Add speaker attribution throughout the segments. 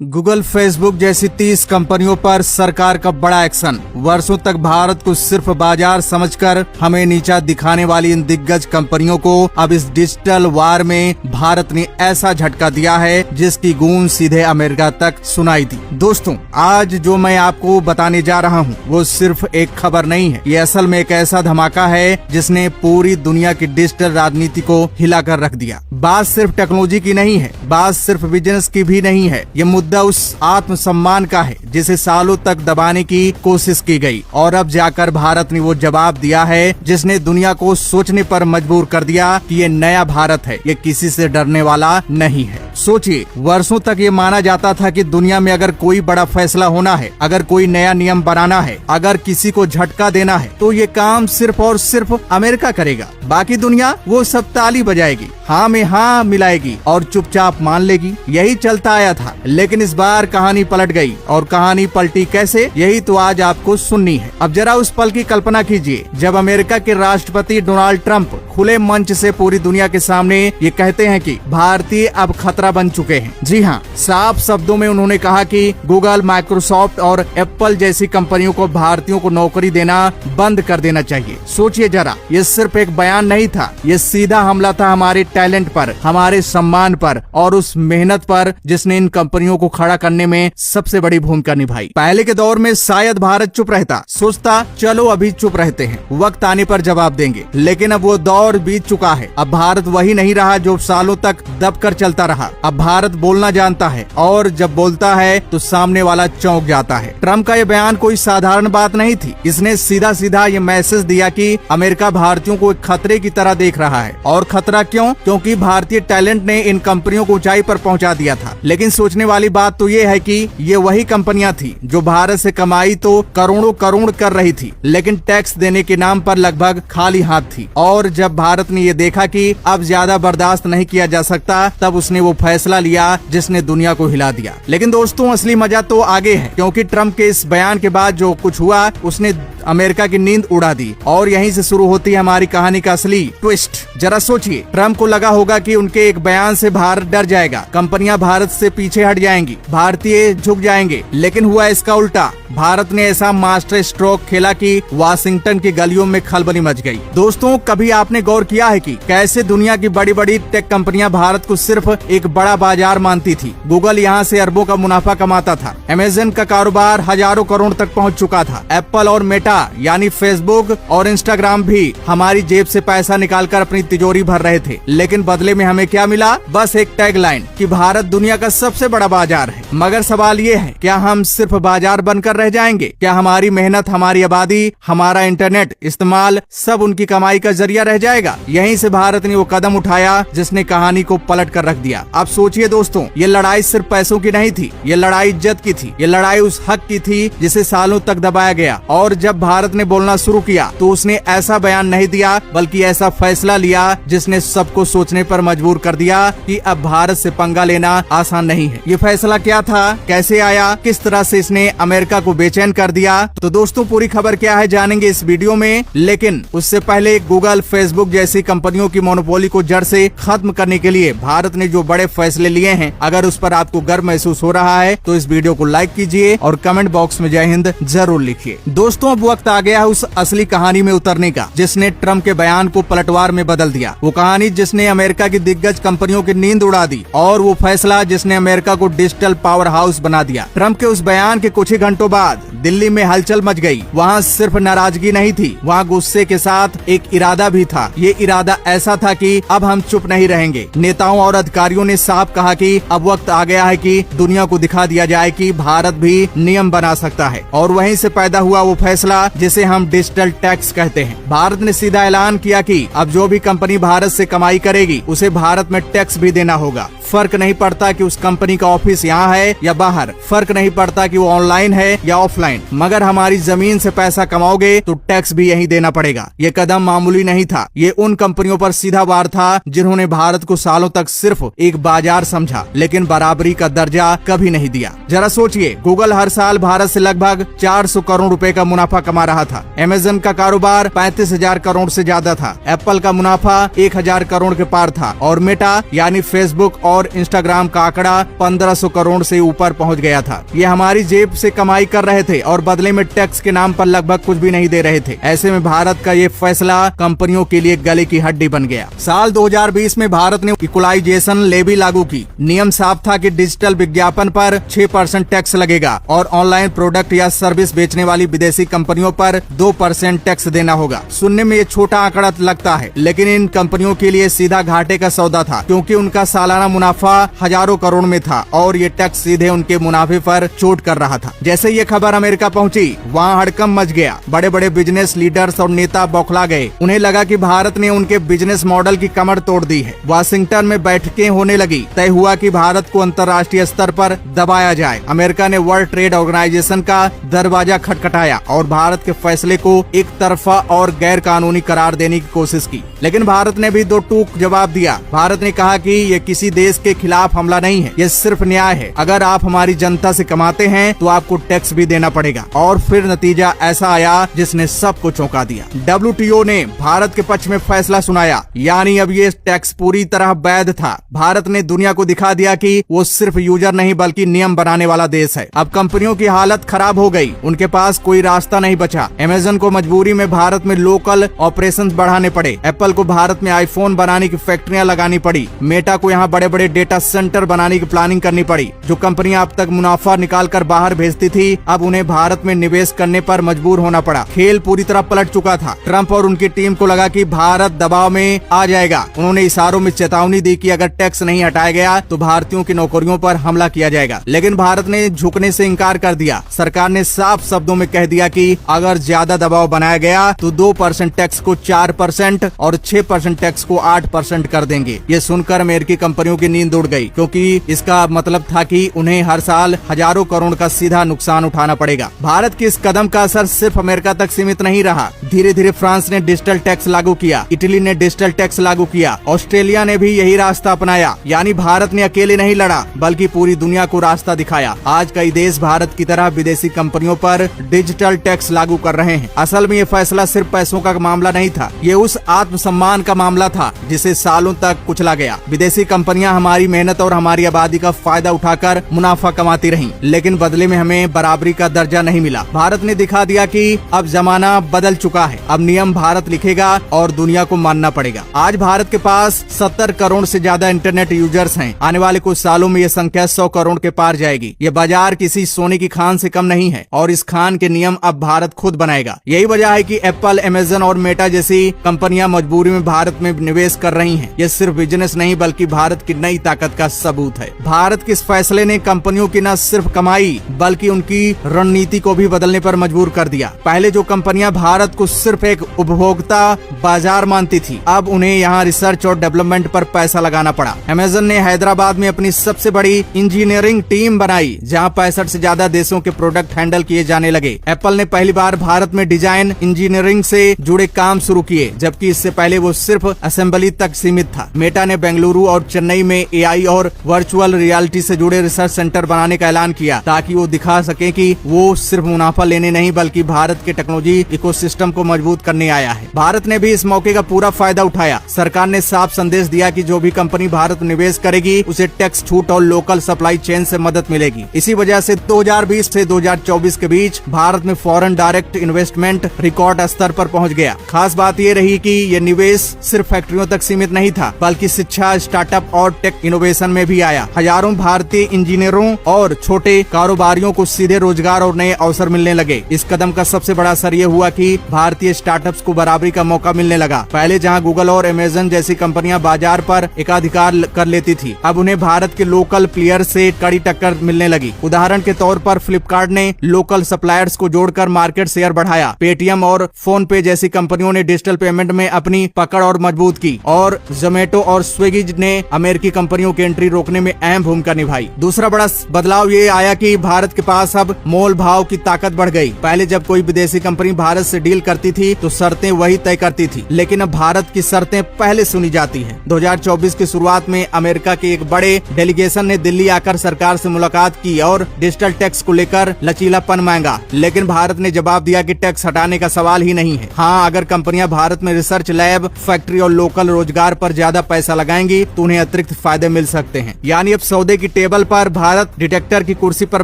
Speaker 1: Google, Facebook जैसी 30 कंपनियों पर सरकार का बड़ा एक्शन। वर्षों तक भारत को सिर्फ बाजार समझकर हमें नीचा दिखाने वाली इन दिग्गज कंपनियों को अब इस डिजिटल वार में भारत ने ऐसा झटका दिया है जिसकी गूंज सीधे अमेरिका तक सुनाई दी। दोस्तों, आज जो मैं आपको बताने जा रहा हूँ वो सिर्फ एक खबर नहीं है, ये असल में एक ऐसा धमाका है जिसने पूरी दुनिया की डिजिटल राजनीति को हिलाकर रख दिया। बात सिर्फ टेक्नोलॉजी की नहीं है, बात सिर्फ बिजनेस की भी नहीं है, ये मुद्दा उस आत्मसम्मान का है जिसे सालों तक दबाने की कोशिश की गई और अब जाकर भारत ने वो जवाब दिया है जिसने दुनिया को सोचने पर मजबूर कर दिया कि ये नया भारत है, ये किसी से डरने वाला नहीं है। सोचिए, वर्षों तक ये माना जाता था कि दुनिया में अगर कोई बड़ा फैसला होना है, अगर कोई नया नियम बनाना है, अगर किसी को झटका देना है तो ये काम सिर्फ और सिर्फ अमेरिका करेगा। बाकी दुनिया वो सब ताली बजाएगी, हाँ में हाँ मिलाएगी और चुपचाप मान लेगी। यही चलता आया था, लेकिन इस बार कहानी पलट गई। और कहानी पलटी कैसे, यही तो आज आपको सुननी है। अब जरा उस पल की कल्पना कीजिए जब अमेरिका के राष्ट्रपति डोनाल्ड ट्रंप खुले मंच से पूरी दुनिया के सामने ये कहते हैं कि भारतीय अब खतरा बन चुके हैं। जी हाँ, साफ शब्दों में उन्होंने कहा कि गूगल, माइक्रोसॉफ्ट और एप्पल जैसी कंपनियों को भारतीयों को नौकरी देना बंद कर देना चाहिए। सोचिए जरा, ये सिर्फ एक बयान नहीं था, ये सीधा हमला था हमारे टैलेंट पर, हमारे सम्मान पर और उस मेहनत पर जिसने इन कंपनियों को खड़ा करने में सबसे बड़ी भूमिका निभाई। पहले के दौर में शायद भारत चुप रहता, सोचता चलो अभी चुप रहते हैं, वक्त आने पर जवाब देंगे। लेकिन अब वो दौर बीत चुका है। अब भारत वही नहीं रहा जो सालों तक दबकर चलता रहा। अब भारत बोलना जानता है और जब बोलता है तो सामने वाला चौंक जाता है। ट्रम्प का ये बयान कोई साधारण बात नहीं थी। इसने सीधा सीधा ये मैसेज दिया कि अमेरिका भारतीयों को एक खतरे की तरह देख रहा है। और खतरा क्यों? क्योंकि भारतीय टैलेंट ने इन कंपनियों को ऊंचाई पर पहुंचा दिया था। लेकिन सोचने वाली बात तो ये है कि ये वही कंपनियां थी जो भारत से कमाई तो करोड़ों करोड़ कर रही थी, लेकिन टैक्स देने के नाम पर लगभग खाली हाथ थी। और जब भारत ने ये देखा कि अब ज्यादा बर्दाश्त नहीं किया जा सकता, तब उसने वो फैसला लिया जिसने दुनिया को हिला दिया। लेकिन दोस्तों, असली मजा तो आगे है, क्योंकि ट्रम्प के इस बयान के बाद जो कुछ हुआ उसने अमेरिका की नींद उड़ा दी। और यहीं से शुरू होती है हमारी कहानी का असली ट्विस्ट। जरा सोचिए, ट्रम्प को लगा होगा कि उनके एक बयान से भारत डर जाएगा, कंपनियां भारत से पीछे हट जाएंगी, भारतीय झुक जाएंगे। लेकिन हुआ इसका उल्टा। भारत ने ऐसा मास्टर स्ट्रोक खेला कि वाशिंगटन की गलियों में खलबली मच गई। दोस्तों, कभी आपने गौर किया है कि कैसे दुनिया की बड़ी बड़ी टेक कंपनियां भारत को सिर्फ एक बड़ा बाजार मानती थी? गूगल यहाँ से अरबों का मुनाफा कमाता था, अमेज़न का कारोबार हजारों करोड़ तक पहुँच चुका था, एप्पल और मेटा यानी फेसबुक और इंस्टाग्राम भी हमारी जेब से पैसा निकालकर अपनी तिजोरी भर रहे थे। लेकिन बदले में हमें क्या मिला? बस एक टैगलाइन कि भारत दुनिया का सबसे बड़ा बाजार है। मगर सवाल ये है, क्या हम सिर्फ बाजार बनकर रह जाएंगे? क्या हमारी मेहनत, हमारी आबादी, हमारा इंटरनेट इस्तेमाल सब उनकी कमाई का जरिया रह जाएगा? यहीं से भारत ने वो कदम उठाया जिसने कहानी को पलट कर रख दिया। अब सोचिए दोस्तों, ये लड़ाई सिर्फ पैसों की नहीं थी, ये लड़ाई इज्जत की थी, ये लड़ाई उस हक की थी जिसे सालों तक दबाया गया। और जब भारत ने बोलना शुरू किया तो उसने ऐसा बयान नहीं दिया, बल्कि ऐसा फैसला लिया जिसने सबको सोचने पर मजबूर कर दिया कि अब भारत से पंगा लेना आसान नहीं है। ये फैसला क्या था, कैसे आया, किस तरह से इसने अमेरिका को बेचैन कर दिया? तो दोस्तों, पूरी खबर क्या है जानेंगे इस वीडियो में। लेकिन उससे पहले गूगल, फेसबुक जैसी कंपनियों की मोनोपोली को जड़ से खत्म करने के लिए भारत ने जो बड़े फैसले लिए हैं, अगर उस पर आपको गर्व महसूस हो रहा है तो इस वीडियो को लाइक कीजिए और कमेंट बॉक्स में जय हिंद जरूर लिखिए। दोस्तों, अब वक्त आ गया है उस असली कहानी में उतरने का जिसने ट्रम्प के बयान को पलटवार में बदल दिया। वो कहानी जिसने अमेरिका की दिग्गज कंपनियों की नींद उड़ा दी और वो फैसला जिसने अमेरिका को डिजिटल पावर हाउस बना दिया। ट्रम्प के उस बयान के कुछ ही घंटों बाद दिल्ली में हलचल मच गई। वहाँ सिर्फ नाराजगी नहीं थी, वहाँ गुस्से के साथ एक इरादा भी था। ये इरादा ऐसा था कि अब हम चुप नहीं रहेंगे। नेताओं और अधिकारियों ने साफ कहा कि अब वक्त आ गया है कि दुनिया को दिखा दिया जाए कि भारत भी नियम बना सकता है। और वहीं से पैदा हुआ वो फैसला जिसे हम डिजिटल टैक्स कहते हैं। भारत ने सीधा ऐलान किया कि अब जो भी कंपनी भारत से कमाई करेगी उसे भारत में टैक्स भी देना होगा। फर्क नहीं पड़ता कि उस कंपनी का ऑफिस यहाँ है या बाहर, फर्क नहीं पड़ता कि वो ऑनलाइन है या ऑफलाइन, मगर हमारी जमीन से पैसा कमाओगे तो टैक्स भी यहीं देना पड़ेगा। ये कदम मामूली नहीं था, ये उन कंपनियों पर सीधा वार था जिन्होंने भारत को सालों तक सिर्फ एक बाजार समझा, लेकिन बराबरी का दर्जा कभी नहीं दिया। जरा सोचिए, गूगल हर साल भारत से लगभग 400 करोड़ रुपए का मुनाफा कमा रहा था, अमेज़न का कारोबार 35,000 करोड़ से ज्यादा था, एप्पल का मुनाफा 1,000 करोड़ के पार था और मेटा यानी फेसबुक और इंस्टाग्राम का आंकड़ा 1500 करोड़ से ऊपर पहुंच गया था। ये हमारी जेब से कमाई कर रहे थे और बदले में टैक्स के नाम पर लगभग कुछ भी नहीं दे रहे थे। ऐसे में भारत का ये फैसला कंपनियों के लिए गले की हड्डी बन गया। साल 2020 में भारत ने इक्वलाइजेशन लेवी लागू की। नियम साफ था कि डिजिटल विज्ञापन पर 6% टैक्स लगेगा और ऑनलाइन प्रोडक्ट या सर्विस बेचने वाली विदेशी कंपनियों पर 2% टैक्स देना होगा। सुनने में ये छोटा आंकड़ा लगता है, लेकिन इन कंपनियों के लिए सीधा घाटे का सौदा था, क्योंकि उनका सालाना मुनाफा हजारों करोड़ में था और ये टैक्स सीधे उनके मुनाफे पर चोट कर रहा था। जैसे ये खबर अमेरिका पहुंची, वहाँ हड़कंप मच गया। बड़े बड़े बिजनेस लीडर्स और नेता बौखला गए। उन्हें लगा कि भारत ने उनके बिजनेस मॉडल की कमर तोड़ दी है। वाशिंगटन में बैठकें होने लगी। तय हुआ कि भारत को अंतर्राष्ट्रीय स्तर पर दबाया जाए। अमेरिका ने वर्ल्ड ट्रेड ऑर्गेनाइजेशन का दरवाजा खटखटाया और भारत के फैसले को एक तरफा और गैर कानूनी करार देने की कोशिश की, लेकिन भारत ने भी दो टूक जवाब दिया। भारत ने कहा कि ये किसी देश के खिलाफ हमला नहीं है, ये सिर्फ न्याय है। अगर आप हमारी जनता से कमाते हैं तो आपको टैक्स भी देना पड़ेगा। और फिर नतीजा ऐसा आया जिसने सबको चौंका दिया। WTO ने भारत के पक्ष में फैसला सुनाया, यानी अब ये टैक्स पूरी तरह वैध था। भारत ने दुनिया को दिखा दिया कि वो सिर्फ यूजर नहीं बल्कि नियम बनाने वाला देश है। अब कंपनियों की हालत खराब हो गई, उनके पास कोई रास्ता नहीं बचा। अमेज़न को मजबूरी में भारत में लोकल ऑपरेशंस बढ़ाने पड़े। एप्पल को भारत में आईफोन बनाने की फैक्ट्रियां लगानी पड़ी। मेटा को यहाँ बड़े बड़े डेटा सेंटर बनाने की प्लानिंग करनी पड़ी। जो कंपनियां अब तक मुनाफा निकाल कर बाहर भेजती थी, अब उन्हें भारत में निवेश करने पर मजबूर होना पड़ा। खेल पूरी तरह पलट चुका था। ट्रंप और उनकी टीम को लगा कि भारत दबाव में आ जाएगा। उन्होंने इशारों में चेतावनी दी कि अगर टैक्स नहीं हटाया गया तो भारतीयों की नौकरियों पर हमला किया जाएगा, लेकिन भारत ने झुकने से इनकार कर दिया। सरकार ने साफ शब्दों में कह दिया कि अगर ज्यादा दबाव बनाया गया तो 2% टैक्स को 4% और 6% टैक्स को 8% कर देंगे। ये सुनकर अमेरिकी कंपनियों की नींद उड़ गई, क्योंकि इसका मतलब था कि उन्हें हर साल हजारों करोड़ का सीधा नुकसान उठाना पड़ेगा। भारत के इस कदम का असर सिर्फ अमेरिका तक सीमित नहीं रहा। धीरे धीरे फ्रांस ने डिजिटल टैक्स लागू किया, इटली ने डिजिटल टैक्स लागू किया, ऑस्ट्रेलिया ने भी यही रास्ता अपनाया। यानी भारत ने अकेले नहीं लड़ा बल्कि पूरी दुनिया को रास्ता दिखाया। आज कई देश भारत की तरह विदेशी कंपनियों पर डिजिटल टैक्स लागू कर रहे हैं। असल में ये फैसला सिर्फ पैसों का मामला नहीं था, ये उस आत्मसम्मान का मामला था जिसे सालों तक कुचला गया। विदेशी कंपनियां हमारी मेहनत और हमारी आबादी का फायदा उठाकर मुनाफा कमाती रहीं, लेकिन बदले में हमें बराबरी का दर्जा नहीं मिला। भारत ने दिखा दिया कि अब जमाना बदल चुका है। अब नियम भारत लिखेगा और दुनिया को मानना पड़ेगा। आज भारत के पास 70 करोड़ से ज्यादा इंटरनेट यूजर्स हैं। आने वाले कुछ सालों में ये संख्या 100 करोड़ के पार जाएगी। ये बाजार किसी सोने की खान से कम नहीं है और इस खान के नियम अब भारत खुद बनाएगा। यही वजह है कि एप्पल, अमेज़न और मेटा जैसी कंपनियां मजबूरी में भारत में निवेश कर रही हैं। ये सिर्फ बिजनेस नहीं बल्कि भारत की नई ताकत का सबूत है। भारत के इस फैसले ने कंपनियों की न सिर्फ कमाई बल्कि उनकी रणनीति को भी बदलने पर मजबूर कर दिया। पहले जो कंपनियां भारत को सिर्फ एक उपभोक्ता बाजार मानती थी, अब उन्हें यहाँ रिसर्च और डेवलपमेंट पर पैसा लगाना पड़ा। अमेज़न ने हैदराबाद में अपनी सबसे बड़ी इंजीनियरिंग टीम बनाई, जहाँ 65 से ज्यादा देशों के प्रोडक्ट हैंडल किए जाने लगे। एप्पल ने पहली बार भारत में डिजाइन इंजीनियरिंग से जुड़े काम शुरू किए, जबकि इससे पहले वो सिर्फ असेंबली तक सीमित था। मेटा ने बेंगलुरु और चेन्नई में AI और वर्चुअल रियलिटी से जुड़े रिसर्च सेंटर बनाने का ऐलान किया, ताकि वो दिखा सके कि वो सिर्फ मुनाफा लेने नहीं बल्कि भारत के टेक्नोलॉजी इकोसिस्टम को मजबूत करने आया है। भारत ने भी इस मौके का पूरा फायदा उठाया। सरकार ने साफ संदेश दिया कि जो भी कंपनी भारत में निवेश करेगी उसे टैक्स छूट और लोकल सप्लाई चेन से मदद मिलेगी। इसी वजह से 2020 से 2024 के बीच भारत में फॉरेन डायरेक्ट इन्वेस्टमेंट रिकॉर्ड स्तर पर पहुंच गया। खास बात ये रही कि ये निवेश सिर्फ फैक्ट्रियों तक सीमित नहीं था बल्कि शिक्षा, स्टार्टअप और टेक इनोवेशन में भी आया। हजारों भारतीय इंजीनियरों और छोटे कारोबारियों को सीधे रोजगार और नए अवसर मिलने लगे। इस कदम का सबसे बड़ा असर ये हुआ कि भारतीय स्टार्टअप्स को बराबरी का मौका मिलने लगा। पहले जहां गूगल और अमेज़न जैसी कंपनियां बाजार पर एकाधिकार कर लेती थी, अब उन्हें भारत के लोकल प्लेयर से कड़ी टक्कर मिलने लगी। उदाहरण के तौर पर फ्लिपकार्ट ने लोकल सप्लायर्स को जोड़कर मार्केट शेयर बढ़ाया। पेटीएम और फोन पे जैसी कंपनियों ने डिजिटल पेमेंट में अपनी पकड़ और मजबूत की, और जोमेटो और स्विगी ने अमेरिकी कंपनियों की एंट्री रोकने में अहम भूमिका निभाई। दूसरा बड़ा बदलाव ये आया कि भारत के पास अब मोल भाव की ताकत बढ़ गई। पहले जब कोई विदेशी कंपनी भारत से डील करती थी तो शर्तें वही तय करती थी, लेकिन अब भारत की शर्तें पहले सुनी जाती हैं। 2024 की शुरुआत में अमेरिका के एक बड़े डेलीगेशन ने दिल्ली आकर सरकार से मुलाकात की और डिजिटल टैक्स को लेकर लचीलापन मांगा, लेकिन भारत ने जवाब दिया कि टैक्स हटाने का सवाल ही नहीं है। हाँ, अगर कंपनियां भारत में रिसर्च लैब, फैक्ट्री और लोकल रोजगार पर ज्यादा पैसा लगाएंगी तो उन्हें अतिरिक्त फायदे मिल सकते हैं। यानी अब सौदे की टेबल पर भारत डिटेक्टर की कुर्सी पर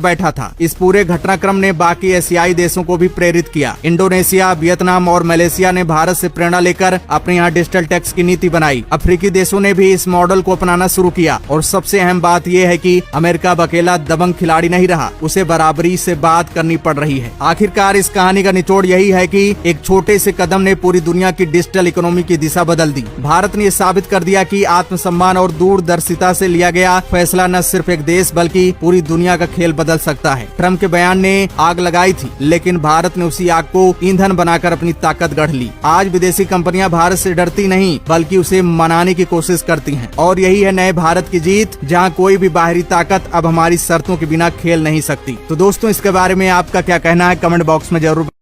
Speaker 1: बैठा था। इस पूरे घटनाक्रम ने बाकी एशियाई देशों को भी प्रेरित किया। इंडोनेशिया, वियतनाम और मलेशिया ने भारत से प्रेरणा लेकर अपने यहाँ डिजिटल टैक्स की नीति बनाई। अफ्रीकी देशों ने भी इस मॉडल को अपनाना शुरू किया और सबसे अहम बात यह है कि अमेरिका अब अकेला दबंग खिलाड़ी नहीं रहा, उसे बराबरी से बात करनी पड़ रही है। आखिरकार इस कहानी का निचोड़ यही है कि एक छोटे से कदम ने पूरी दुनिया की डिजिटल इकोनॉमी की दिशा बदल दी। भारत ने साबित कर दिया कि आत्मसम्मान और दूरदर्शिता से लिया गया फैसला न सिर्फ एक देश बल्कि पूरी दुनिया का खेल बदल सकता है। ट्रम्प के बयान ने आग लगाई थी, लेकिन भारत ने उसी आग को ईंधन बनाकर अपनी ताकत गढ़ ली। आज विदेशी कंपनियां भारत से डरती नहीं बल्कि उसे मनाने की कोशिश करती हैं और यही है नए भारत की जीत, जहां कोई भी बाहरी ताकत अब हमारी शर्तों के बिना खेल नहीं सकती। तो दोस्तों, इसके बारे में आपका क्या कहना है कमेंट बॉक्स में जरूर